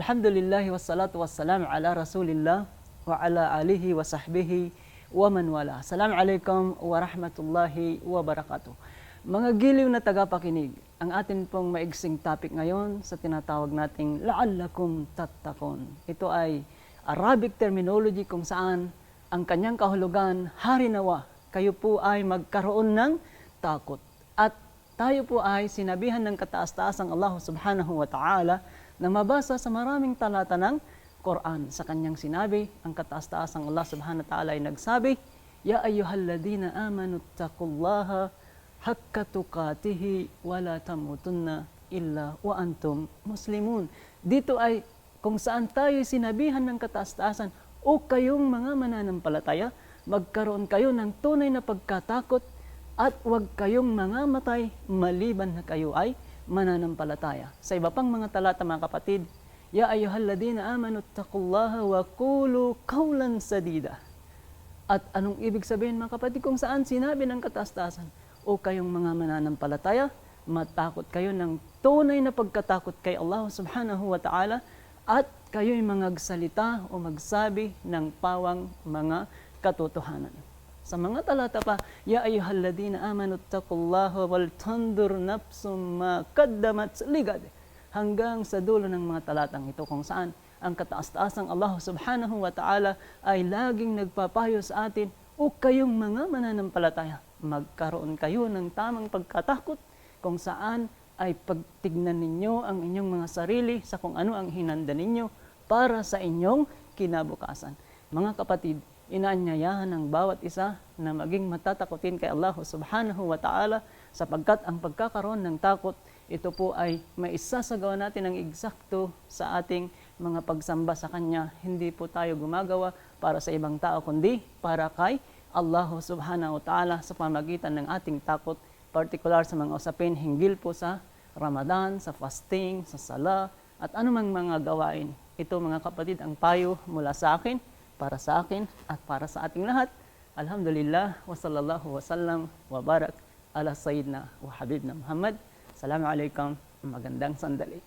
Alhamdulillah wassalatu wassalamu ala Rasulillah wa ala alihi wa sahbihi wa man wala. Assalamualaikum warahmatullahi wabarakatuh. Mga giliw na tagapakinig, ang atin pong maigsing topic ngayon sa tinatawag nating la'allakum tattakun. Ito ay Arabic terminology kung saan ang kanyang kahulugan, harinawa, kayo po ay magkaroon ng takot. At tayo po ay sinabihan ng kataas-taasang Allah subhanahu wa ta'ala na mabasa sa maraming talata ng Quran. Sa kanyang sinabi, ang kataas-taasang Allah subhanahu wa ta'ala ay nagsabi, Ya ayyuhalladhina amanu taqullaha haqqa tuqatihi wa la tamutunna illa wa antum muslimun. Dito ay kung saan tayo sinabihan ng kataas-taasan, o kayong mga mananampalataya, magkaroon kayo ng tunay na pagkatakot at huwag kayong mangamatay maliban na kayo ay mananampalataya. Sa iba pang mga talata mga kapatid, Ya ayyuhalladhina amanu taqullaha wa qulu qawlan sadida. At anong ibig sabihin mga kapatid kung saan sinabi ng kataas-taasan, o kayong mga mananampalataya, matakot kayo ng tunay na pagkatakot kay Allah subhanahu wa ta'ala at kayo'y magsalita o magsabi ng pawang mga katotohanan. Sa mga talata pa, Ya ayyuhalladhina amanu taqullaha wal tandur nafsum ma qaddamat ligad. Hanggang sa dulo ng mga talatang ito kung saan ang kataas-taasang Allah subhanahu wa ta'ala ay laging nagpapayo sa atin, o kayong mga mananampalataya, magkaroon kayo ng tamang pagkatakot kung saan ay pagtignan ninyo ang inyong mga sarili sa kung ano ang hinanda ninyo para sa inyong kinabukasan. Mga kapatid, inaanyayahan ng bawat isa na maging matatakotin kay Allah subhanahu wa ta'ala sapagkat ang pagkakaroon ng takot, ito po ay maisasagawa natin ng eksakto sa ating mga pagsamba sa Kanya. Hindi po tayo gumagawa para sa ibang tao, kundi para kay Allah subhanahu wa ta'ala sa pamagitan ng ating takot, partikular sa mga usapin hinggil po sa Ramadan, sa fasting, sa sala, at anumang mga gawain. Ito mga kapatid ang payo mula sa akin, para sa akin at para sa ating lahat. Alhamdulillah wa sallallahu wa sallam wa barak ala sayyidina wa habibna Muhammad. Assalamualaikum, magandang sandali.